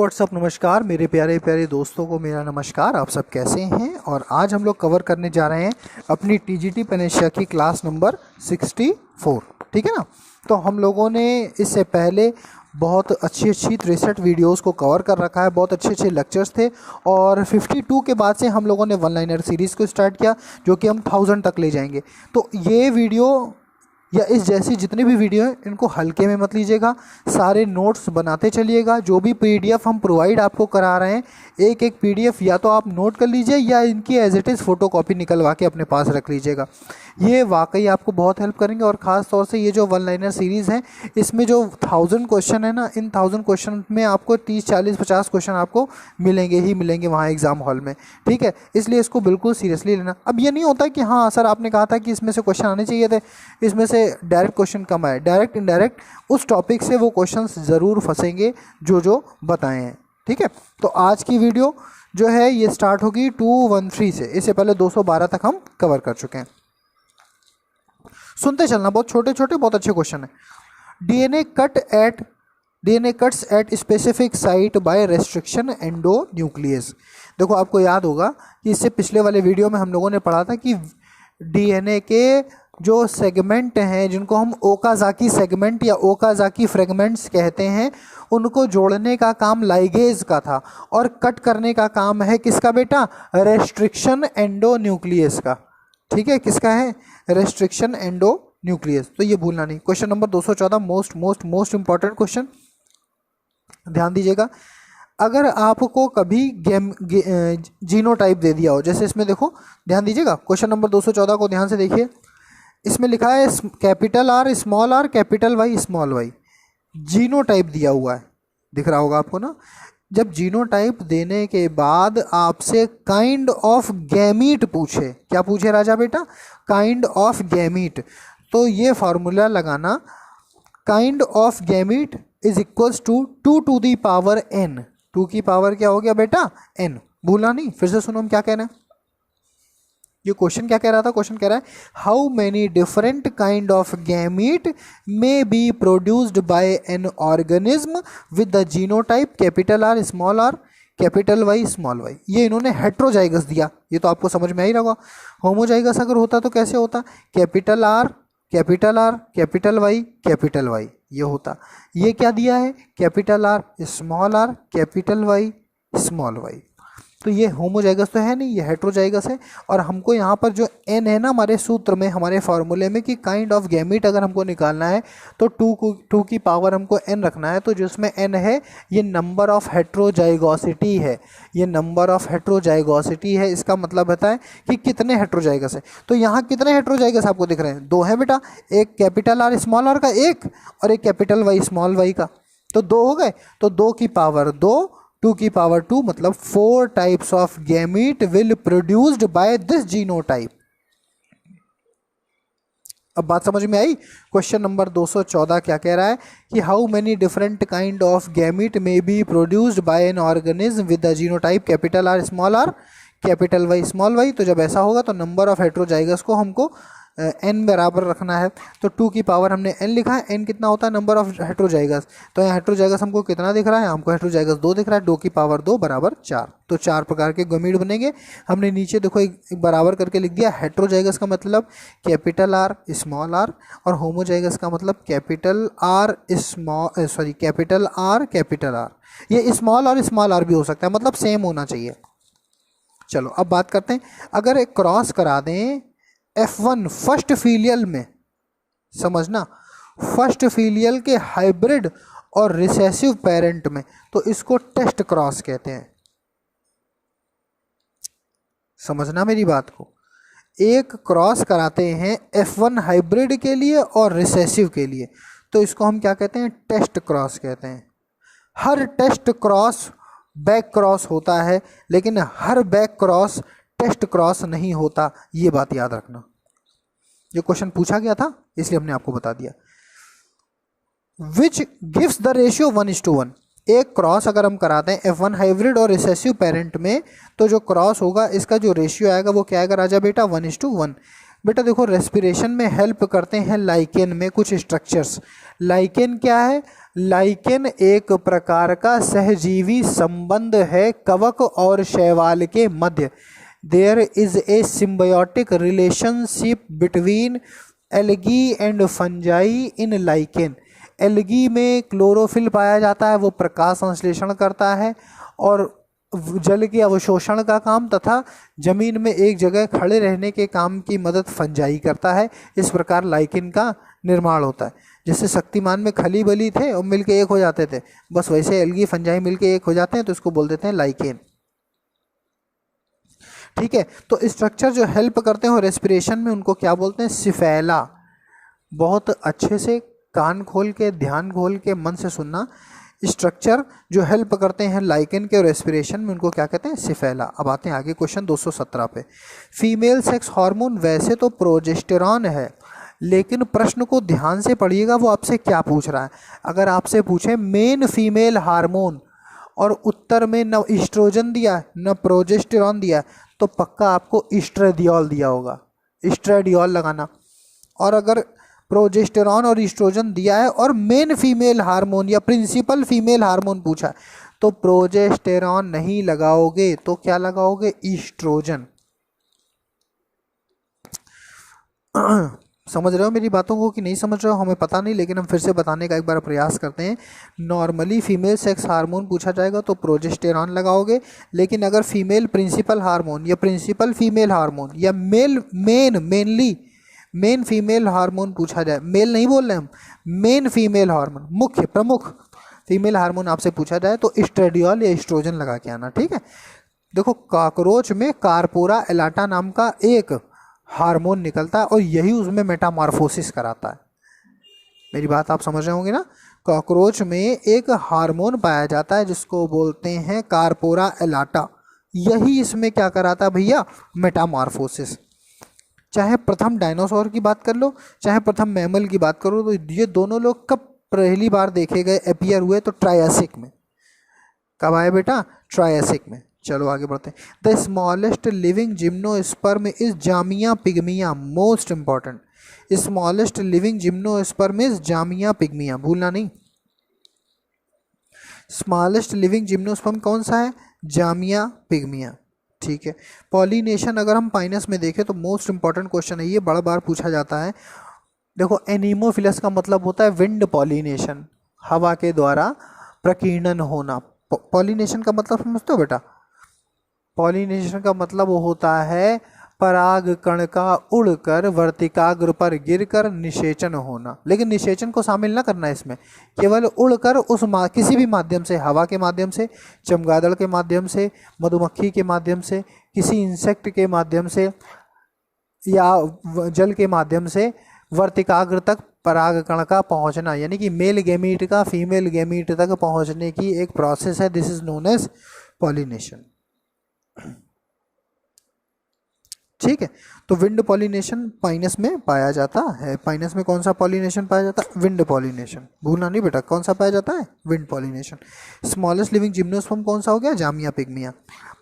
WhatsApp नमस्कार मेरे प्यारे प्यारे दोस्तों को मेरा नमस्कार। आप सब कैसे हैं? और आज हम लोग कवर करने जा रहे हैं अपनी टीजीटी पनेशिया की क्लास नंबर 64। ठीक है ना। तो हम लोगों ने इससे पहले बहुत अच्छी 63 वीडियोस को कवर कर रखा है, बहुत अच्छे लेक्चर्स थे। और 52 के बाद से हम लोगों ने वन लाइनर सीरीज़ को स्टार्ट किया, जो कि हम 1000 तक ले जाएंगे। तो ये वीडियो या इस जैसी जितनी भी वीडियो हैं इनको हल्के में मत लीजिएगा, सारे नोट्स बनाते चलिएगा। जो भी पीडीएफ हम प्रोवाइड आपको करा रहे हैं, एक एक पीडीएफ या तो आप नोट कर लीजिए या इनकी एज इट इज़ फ़ोटोकॉपी निकलवा के अपने पास रख लीजिएगा। ये वाकई आपको बहुत हेल्प करेंगे। और ख़ास तौर से ये जो वन लाइनर सीरीज़ है, इसमें जो 1000 क्वेश्चन है ना, इन 1000 क्वेश्चन में आपको 30, 40, 50 क्वेश्चन आपको मिलेंगे ही मिलेंगे वहाँ एग्ज़ाम हॉल में। ठीक है, इसलिए इसको बिल्कुल सीरियसली लेना। अब ये नहीं होता कि हाँ सर आपने कहा था कि इसमें से क्वेश्चन आने चाहिए थे, इसमें से डायरेक्ट क्वेश्चन कम आए। डायरेक्ट इनडायरेक्ट उस टॉपिक से वो क्वेश्चंस ज़रूर फंसेंगे जो बताए हैं। ठीक है, तो आज की वीडियो जो है ये स्टार्ट होगी 213 से। इससे पहले 212 तक हम कवर कर चुके हैं। सुनते चलना, बहुत छोटे छोटे बहुत अच्छे क्वेश्चन है। DNA cuts at specific site bye restriction endonuclease. देखो आपको याद होगा कि इससे पिछले वाले वीडियो में हम लोगों ने पढ़ा था कि डीएनए के जो सेगमेंट हैं, जिनको हम ओकाजाकी सेगमेंट या ओकाजाकी फ्रेगमेंट्स कहते हैं, उनको जोड़ने का काम लाइगेज का था और कट करने का काम है किसका बेटा? रेस्ट्रिक्शन एंडोन्यूक्लियस का। ठीक है, किसका है? Restriction endonuclease. तो ये भूलना नहीं। Question number 214 most important question, ध्यान दीजिएगा। अगर आपको कभी जीनोटाइप दे दिया हो, जैसे इसमें देखो ध्यान दीजिएगा, क्वेश्चन नंबर 214 को ध्यान से देखिए। इसमें लिखा है capital R small R capital Y small Y. Genotype दिया हुआ है, दिख रहा होगा आपको ना। जब जीनोटाइप देने के बाद आपसे काइंड ऑफ गैमीट पूछे, क्या पूछे राजा बेटा? Kind of gamete. तो ये फार्मूला लगाना, kind of gamete is equals to 2 to the power n। 2 की पावर क्या हो गया बेटा? n। भूलना नहीं। फिर से सुनो हम क्या कह रहे हैं। ये क्वेश्चन क्या कह रहा था? क्वेश्चन कह रहा है how many different kind of gamete may be produced by an organism with the genotype capital R small R capital Y small Y. ये इन्होंने हेट्रोजाइगस दिया, ये तो आपको समझ में आ ही रहा। होमोजाइगस अगर होता तो कैसे होता? कैपिटल आर कैपिटल वाई ये होता। ये क्या दिया है? Capital R capital Y small Y. तो ये होमोजाइगस तो है नहीं, ये हेट्रोजाइगस है। और हमको यहाँ पर जो n है ना हमारे सूत्र में, हमारे फार्मूले में, कि काइंड ऑफ गैमीट अगर हमको निकालना है तो 2 की पावर हमको n रखना है। तो जिसमें n है ये नंबर ऑफ हेट्रोजाइगोसिटी है, ये नंबर ऑफ हेट्रोजाइगोसिटी है। इसका मतलब होता है कि कितने हेट्रोजाइगस है। तो यहाँ कितने हेट्रोजाइगस आपको दिख रहे हैं? 2 है बेटा, एक कैपिटल आर स्मॉल आर का एक और एक कैपिटल वाई स्मॉल वाई का। तो 2 हो गए। तो 2 की पावर 2, 2 की पावर 2 मतलब 4 types of gamete will produced by this genotype. अब बात समझ में आई? क्वेश्चन नंबर 214 क्या कह रहा है कि how many different kind of gamete may be produced by an organism with the genotype capital R capital Y small Y. तो जब ऐसा होगा तो नंबर ऑफ हेट्रोजाइगस को हमको n बराबर रखना है। तो 2 की पावर हमने n लिखा है। n कितना होता है? Number of heterozygous. तो यहाँ हेट्रोजाइगस हमको कितना दिख रहा है? हमको हेट्रोजाइगस 2 दिख रहा है। 2 की पावर 2 बराबर 4। तो 4 प्रकार के गैमीट बनेंगे। हमने नीचे देखो एक बराबर करके लिख दिया। हेट्रोजाइगस का मतलब कैपिटल आर स्मॉल आर, और होमोजाइगस का मतलब कैपिटल आर कैपिटल आर। ये स्मॉल आर भी हो सकता है, मतलब सेम होना चाहिए। चलो अब बात करते हैं, अगर एक क्रॉस करा दें F1 फर्स्ट फीलियल में, समझना, फर्स्ट फीलियल के हाइब्रिड और रिसेसिव पेरेंट में, तो इसको टेस्ट क्रॉस कहते हैं। समझना मेरी बात को। एक क्रॉस कराते हैं F1 हाइब्रिड के लिए और रिसेसिव के लिए, तो इसको हम क्या कहते हैं? टेस्ट क्रॉस कहते हैं। हर टेस्ट क्रॉस बैक क्रॉस होता है, लेकिन हर बैक क्रॉस टेस्ट क्रॉस नहीं होता। ये बात याद रखना। ये क्वेश्चन पूछा गया था इसलिए हमने आपको बता दिया। Which gives the ratio 1:1। एक क्रॉस अगर हम कराते हैं F1 हाइब्रिड और रिसेसिव पेरेंट में, तो जो क्रॉस होगा इसका जो रेशियो आएगा वो क्या आएगा राजा बेटा? 1:1। बेटा देखो रेस्पिरेशन में हेल्प करते हैं लाइकेन में कुछ स्ट्रक्चर्स। लाइकेन क्या है? लाइकेन एक प्रकार का सहजीवी संबंध है कवक और शैवाल के मध्य। There is a symbiotic relationship between algae and fungi in lichen. Algae में क्लोरोफिल पाया जाता है, वो प्रकाश संश्लेषण करता है और जल के अवशोषण का काम तथा जमीन में एक जगह खड़े रहने के काम की मदद फंजाई करता है। इस प्रकार लाइकेन का निर्माण होता है। जैसे शक्तिमान में खली बली थे और मिलके एक हो जाते थे, बस वैसे एल्गी फंजाई मिलके एक हो जाते हैं, तो इसको बोल देते हैं लाइकेन। ठीक है, तो स्ट्रक्चर जो हेल्प करते हैं रेस्पिरेशन में उनको क्या बोलते हैं? सिफेला। बहुत अच्छे से कान खोल के, ध्यान खोल के, मन से सुनना। स्ट्रक्चर जो हेल्प करते हैं लाइकेन के रेस्पिरेशन में उनको क्या कहते हैं? सिफेला। अब आते हैं आगे क्वेश्चन 217 पे। फीमेल सेक्स हार्मोन वैसे तो प्रोजेस्टेरॉन है, लेकिन प्रश्न को ध्यान से पढ़िएगा, वो आपसे क्या पूछ रहा है। अगर आपसे पूछे मेन फीमेल हार्मोन और उत्तर में न ईस्ट्रोजन दिया है न प्रोजेस्टेरॉन दिया है, तो पक्का आपको ईस्ट्रेडियोल दिया होगा, ईस्ट्रेडियोल लगाना। और अगर प्रोजेस्टेरॉन और ईस्ट्रोजन दिया है और मेन फीमेल हार्मोन या प्रिंसिपल फीमेल हार्मोन पूछा है, तो प्रोजेस्टेरॉन नहीं लगाओगे, तो क्या लगाओगे? ईस्ट्रोजन। समझ रहे हो मेरी बातों को कि नहीं समझ रहे हो हमें पता नहीं, लेकिन हम फिर से बताने का एक बार प्रयास करते हैं। नॉर्मली फीमेल सेक्स हार्मोन पूछा जाएगा तो प्रोजेस्टेरॉन लगाओगे, लेकिन अगर फीमेल प्रिंसिपल हार्मोन या प्रिंसिपल फीमेल हार्मोन या मेन फीमेल हार्मोन पूछा जाए, मेल नहीं बोल रहे हम, मेन फीमेल हार्मोन, मुख्य प्रमुख फीमेल हार्मोन आपसे पूछा जाए, तो एस्ट्रेडियोल या एस्ट्रोजन लगा के आना। ठीक है, देखो कॉकरोच में कार्पोरा एलाटा नाम का एक हार्मोन निकलता है और यही उसमें मेटामॉर्फोसिस कराता है। मेरी बात आप समझ रहे होंगे ना। कॉकरोच में एक हार्मोन पाया जाता है जिसको बोलते हैं कार्पोरा एलाटा, यही इसमें क्या कराता है भैया? मेटामॉर्फोसिस। चाहे प्रथम डायनासोर की बात कर लो, चाहे प्रथम मैमल की बात करो, तो ये दोनों लोग कब पहली बार देखे गए, अपीयर हुए? तो ट्रायसिक में। कब आए बेटा? ट्रायसिक में। चलो आगे बढ़ते हैं। The smallest living gymnosperm is Jamia पिग्मिया। Most important, smallest living gymnosperm is Jamia पिग्मिया, भूलना नहीं। स्मॉलेस्ट लिविंग जिम्नोस्पर्म कौन सा है? जामिया पिग्मिया। ठीक है, पॉलिनेशन अगर हम पाइनस में देखें तो मोस्ट इंपॉर्टेंट क्वेश्चन है ये, बड़ा बार पूछा जाता है। देखो एनीमोफिलस का मतलब होता है विंड पॉलिनेशन, हवा के द्वारा प्रकीर्णन होना। पॉलिनेशन का मतलब समझते हो बेटा? पॉलिनेशन का मतलब वो होता है पराग कण का उड़कर वर्तिकाग्र पर गिरकर निषेचन होना, लेकिन निषेचन को शामिल ना करना इसमें, केवल उड़कर उस किसी भी माध्यम से, हवा के माध्यम से, चमगादड़ के माध्यम से, मधुमक्खी के माध्यम से, किसी इंसेक्ट के माध्यम से या जल के माध्यम से वर्तिकाग्र तक पराग कण का पहुंचना, यानी कि मेल गैमीट का फीमेल गैमीट तक पहुंचने की एक प्रोसेस है। This is known as pollination. ठीक है, तो विंड पॉलिनेशन पाइनस में पाया जाता है। पाइनस में कौन सा पॉलिनेशन पाया जाता है? Wind pollination. भूलना नहीं बेटा, कौन सा पाया जाता है? Wind pollination. Smallest living gymnosperm कौन सा हो गया? जामिया पिग्मिया।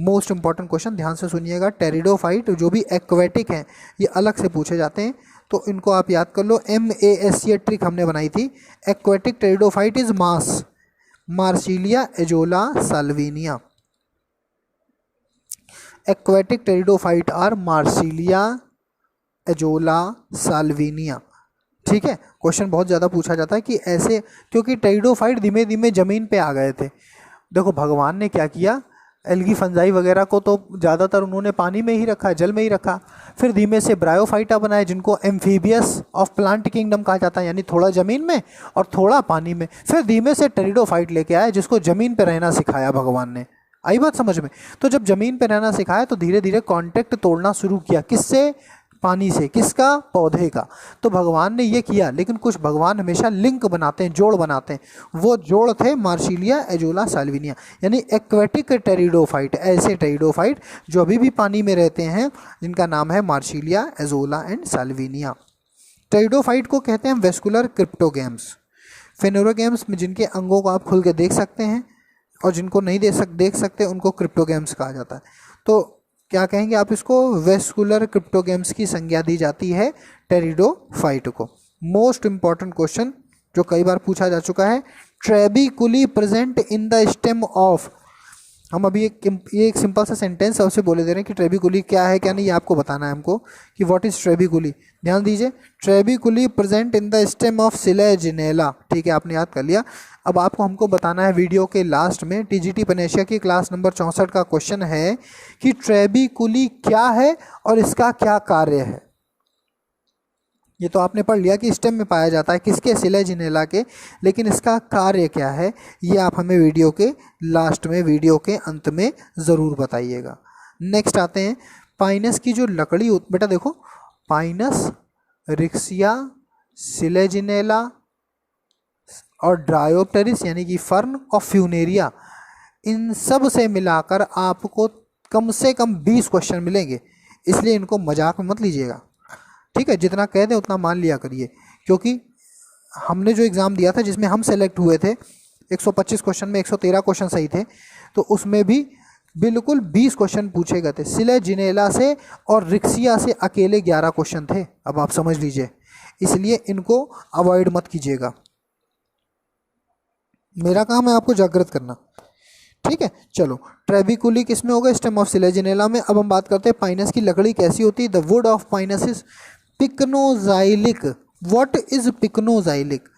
मोस्ट इंपॉर्टेंट क्वेश्चन, ध्यान से सुनिएगा। टेरिडोफाइट जो भी एक्वेटिक हैं ये अलग से पूछे जाते हैं, तो इनको आप याद कर लो। MAS ये ट्रिक हमने बनाई थी। Aquatic pteridophyte is Marsilea Azolla Salvinia. Aquatic pteridophyte are Marsilea Azolla Salvinia. ठीक है, क्वेश्चन बहुत ज़्यादा पूछा जाता है कि ऐसे, क्योंकि टेरिडोफाइट धीमे धीमे ज़मीन पे आ गए थे। देखो भगवान ने क्या किया, एल्गी फंजाई वगैरह को तो ज़्यादातर उन्होंने पानी में ही रखा, जल में ही रखा। फिर धीमे से ब्रायोफाइटा बनाए जिनको एम्फीबियस ऑफ प्लांट किंगडम कहा जाता है, यानी थोड़ा ज़मीन में और थोड़ा पानी में। फिर धीमे से टेरिडोफाइट लेके आए जिसको ज़मीन पर रहना सिखाया भगवान ने। आई बात समझ में? तो जब ज़मीन पर रहना सिखाया तो धीरे धीरे कांटेक्ट तोड़ना शुरू किया। किससे? पानी से। किसका? पौधे का। तो भगवान ने ये किया, लेकिन कुछ भगवान हमेशा लिंक बनाते हैं, जोड़ बनाते हैं। वो जोड़ थे मार्सिलिया एजोला साल्विनिया, यानी एक्वेटिक टेरिडोफाइट, ऐसे टेरिडोफाइट जो अभी भी पानी में रहते हैं जिनका नाम है Marsilea azolla and Salvinia. Pteridophyte को कहते हैं वेस्कुलर क्रिप्टोगेम्स। फेनोरोगेम्स में जिनके अंगों को आप खुल के देख सकते हैं और जिनको नहीं देख सकते उनको क्रिप्टोगेम्स कहा जाता है। तो क्या कहेंगे आप इसको? वेस्कुलर क्रिप्टोगेम्स की संज्ञा दी जाती है टेरिडोफाइट को। मोस्ट इंपॉर्टेंट क्वेश्चन जो कई बार पूछा जा चुका है, trabeculae present in the stem of. हम अभी ये एक सिंपल सा सेंटेंस सबसे बोले दे रहे हैं कि ट्रेबिकुली क्या है क्या नहीं, ये आपको बताना है हमको कि व्हाट इज ट्रेबिकुली। ध्यान दीजिए, trabeculae present in the stem of Selaginella. ठीक है, आपने याद कर लिया। अब आपको हमको बताना है वीडियो के लास्ट में, टीजीटी पनेशिया की क्लास नंबर 64 का क्वेश्चन है कि ट्रेबिकुली क्या है और इसका क्या कार्य है। ये तो आपने पढ़ लिया कि स्टेम में पाया जाता है, किसके, सिलेजिनेला के, लेकिन इसका कार्य क्या है ये आप हमें वीडियो के लास्ट में, वीडियो के अंत में ज़रूर बताइएगा। नेक्स्ट आते हैं, पाइनस की जो लकड़ी, बेटा देखो, पाइनस, रिक्सिया, सिलेजिनेला और ड्रायोप्टेरिस यानी कि फर्न और फ्यूनेरिया, इन सब से मिलाकर आपको कम से कम 20 क्वेश्चन मिलेंगे, इसलिए इनको मजाक में मत लीजिएगा। ठीक है, जितना कह दें उतना मान लिया करिए, क्योंकि हमने जो एग्ज़ाम दिया था जिसमें हम सेलेक्ट हुए थे 125 क्वेश्चन में 113 क्वेश्चन सही थे, तो उसमें भी बिल्कुल 20 क्वेश्चन पूछे गए थे। सिलेजिनेला से और रिक्सिया से अकेले 11 क्वेश्चन थे। अब आप समझ लीजिए, इसलिए इनको अवॉइड मत कीजिएगा, मेरा काम है आपको जागृत करना। ठीक है, चलो, ट्रेबिकुली किसमें होगा, स्टेम ऑफ सिलेजिनेला में। अब हम बात करते हैं पाइनस की लकड़ी कैसी होती है। The wood of pinus is pycnoxylic. What is pycnoxylic?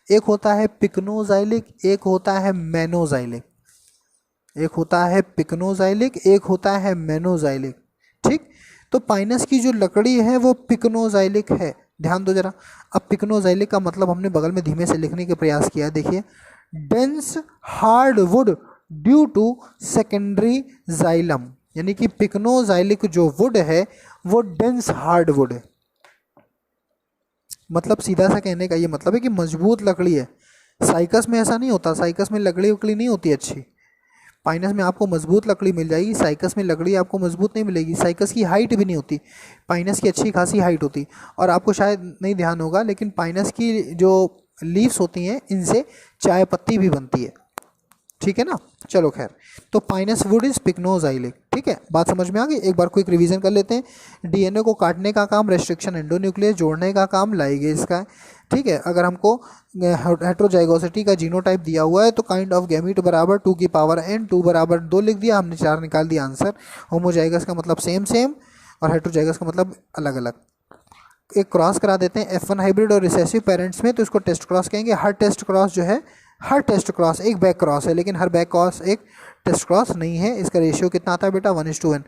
एक होता है पिक्नोजाइलिक, एक होता है मेनोजाइलिक। एक होता है पिक्नोजाइलिक, एक होता है मेनोजाइलिक। ठीक, तो पाइनस की जो लकड़ी है वो पिक्नोजाइलिक है। ध्यान दो जरा। अब पिक्नोजाइलिक का मतलब हमने बगल में धीमे से लिखने का प्रयास किया है। देखिए, dense hard wood due to secondary xylem, यानी कि पिक्नोजाइलिक जो वुड है वो डेंस हार्ड वुड है। मतलब सीधा सा कहने का ये मतलब है कि मजबूत लकड़ी है। साइकस में ऐसा नहीं होता, साइकस में लकड़ी उकड़ी नहीं होती अच्छी। पाइनस में आपको मजबूत लकड़ी मिल जाएगी, साइकस में लकड़ी आपको मजबूत नहीं मिलेगी। साइकस की हाइट भी नहीं होती, पाइनस की अच्छी खासी हाइट होती। और आपको शायद नहीं ध्यान होगा, लेकिन पाइनस की जो लीव्स होती हैं इनसे चाय पत्ती भी बनती है। ठीक है ना, चलो खैर, तो पाइनस वुड इज पिक्नोजाइलिक। ठीक है, बात समझ में आ गई। एक बार क्विक रिवीजन कर लेते हैं। डीएनए को काटने का काम रेस्ट्रिक्शन एंडोन्यूक्लियस, जोड़ने का काम लाइगेज का है। ठीक है, अगर हमको हेट्रोजाइगोसिटी का जीनोटाइप दिया हुआ है तो काइंड ऑफ गैमीट बराबर 2 की पावर n, 2 बराबर 2 लिख दिया हमने, 4 निकाल दिया आंसर। होमोजाइगस का मतलब सेम सेम और हेट्रोजाइगस का मतलब अलग अलग। एक क्रॉस करा देते हैं F1 हाइब्रिड और रिसेसिव पेरेंट्स में, तो इसको टेस्ट क्रॉस कहेंगे। हर टेस्ट क्रॉस जो है, हर टेस्ट क्रॉस एक बैक क्रॉस है, लेकिन हर बैक क्रॉस एक टेस्ट क्रॉस नहीं है। इसका रेशियो कितना आता है बेटा, 1:1।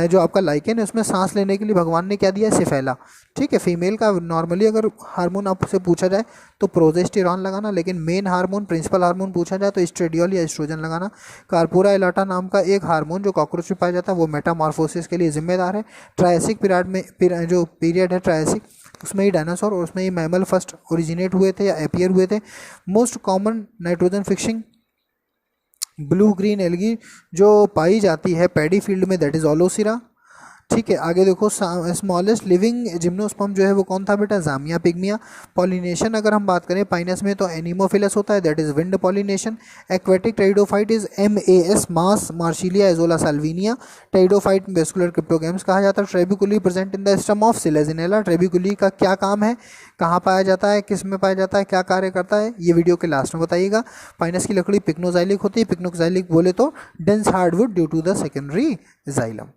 जो आपका लाइकेन है उसमें सांस लेने के लिए भगवान ने क्या दिया है, सिफेला। ठीक है, फीमेल का नॉर्मली अगर हार्मोन आपसे पूछा जाए तो प्रोजेस्टेरॉन लगाना, लेकिन मेन हार्मोन, प्रिंसिपल हार्मोन पूछा जाए तो एस्ट्रेडियोल या एस्ट्रोजन लगाना। कार्पोरा एलाटा नाम का एक हार्मोन जो कॉकरोच में पाया जाता है वो मेटामॉर्फोसिस के लिए जिम्मेदार है। ट्रायसिक पीरियड में जो पीरियड है ट्रायसिक, उसमें ही डायनासोर और उसमें ही मैमल फर्स्ट ओरिजिनेट हुए थे या अपीयर हुए थे। Most common nitrogen fixing blue green algae जो पाई जाती है पैडी फील्ड में, दैट इज ओलोसिरा। ठीक है, आगे देखो, स्मॉलेस्ट लिविंग जिम्नोस्पर्म जो है वो कौन था बेटा, जामिया पिग्मिया। पॉलिनेशन अगर हम बात करें पाइनस में तो एनिमोफिलस होता है, that is wind pollination. Aquatic pteridophyte is MAS, मास marsilea azolla salvinia. Pteridophyte vascular cryptogams कहा जाता है। Trabeculae present in the stem of selaginella. Trabeculae का क्या काम है, कहाँ पाया जाता है, किस में पाया जाता है, क्या कार्य करता है, ये वीडियो के लास्ट में बताइएगा। पाइनस की लकड़ी पिक्नोजाइलिक होती है। पिक्नोजाइलिक बोले तो dense hardwood due to the secondary xylem.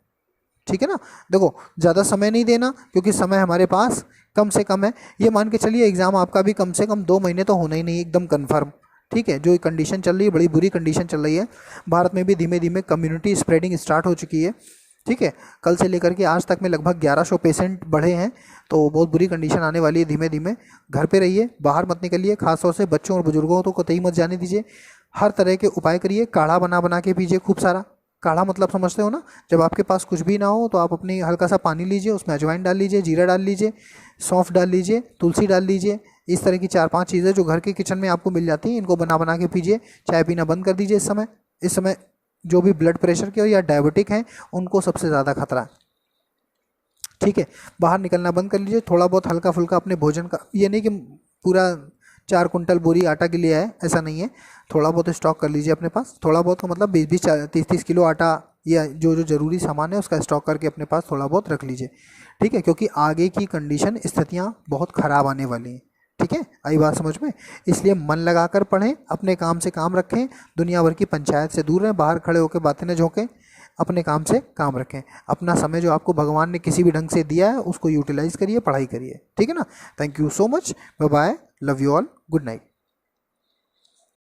ठीक है ना, देखो ज़्यादा समय नहीं देना क्योंकि समय हमारे पास कम से कम है। ये मान के चलिए एग्ज़ाम आपका भी कम से कम 2 महीने तो होना ही नहीं, एकदम कन्फर्म। ठीक है, जो कंडीशन चल रही है बड़ी बुरी कंडीशन चल रही है। भारत में भी धीमे धीमे कम्युनिटी स्प्रेडिंग स्टार्ट हो चुकी है। ठीक है, कल से लेकर के आज तक में लगभग 1100 पेशेंट बढ़े हैं, तो बहुत बुरी कंडीशन आने वाली है धीमे धीमे। घर पे रहिए, बाहर मत निकलिए, खासतौर से बच्चों और बुजुर्गों को कतई मत जाने दीजिए। हर तरह के उपाय करिए, काढ़ा बना के पीजिए खूब सारा। काढ़ा मतलब समझते हो ना, जब आपके पास कुछ भी ना हो तो आप अपनी हल्का सा पानी लीजिए, उसमें अजवाइन डाल लीजिए, जीरा डाल लीजिए, सौंफ डाल लीजिए, तुलसी डाल लीजिए। इस तरह की 4-5 चीज़ें जो घर के किचन में आपको मिल जाती हैं, इनको बना के पीजिए। चाय पीना बंद कर दीजिए इस समय जो भी ब्लड प्रेशर के या डायबिटिक हैं उनको सबसे ज़्यादा खतरा है। ठीक है, बाहर निकलना बंद कर लीजिए। थोड़ा बहुत हल्का फुल्का अपने भोजन का, ये नहीं कि पूरा 4 कुंटल बोरी आटा के लिए है, ऐसा नहीं है। थोड़ा बहुत स्टॉक कर लीजिए अपने पास। थोड़ा बहुत का मतलब 20-20, 30-30 किलो आटा या जो ज़रूरी सामान है उसका स्टॉक करके अपने पास थोड़ा बहुत रख लीजिए। ठीक है, क्योंकि आगे की कंडीशन, स्थितियाँ बहुत ख़राब आने वाली हैं। ठीक है, आई बात समझ में। इसलिए मन लगाकर पढ़ें, अपने काम से काम रखें, दुनिया भर की पंचायत से दूर रहें, बाहर खड़े होकर बातें न झोंकें, अपने काम से काम रखें। अपना समय जो आपको भगवान ने किसी भी ढंग से दिया है उसको यूटिलाइज करिए, पढ़ाई करिए, ठीक है ना। Thank you so much, bye bye, love you all, good night.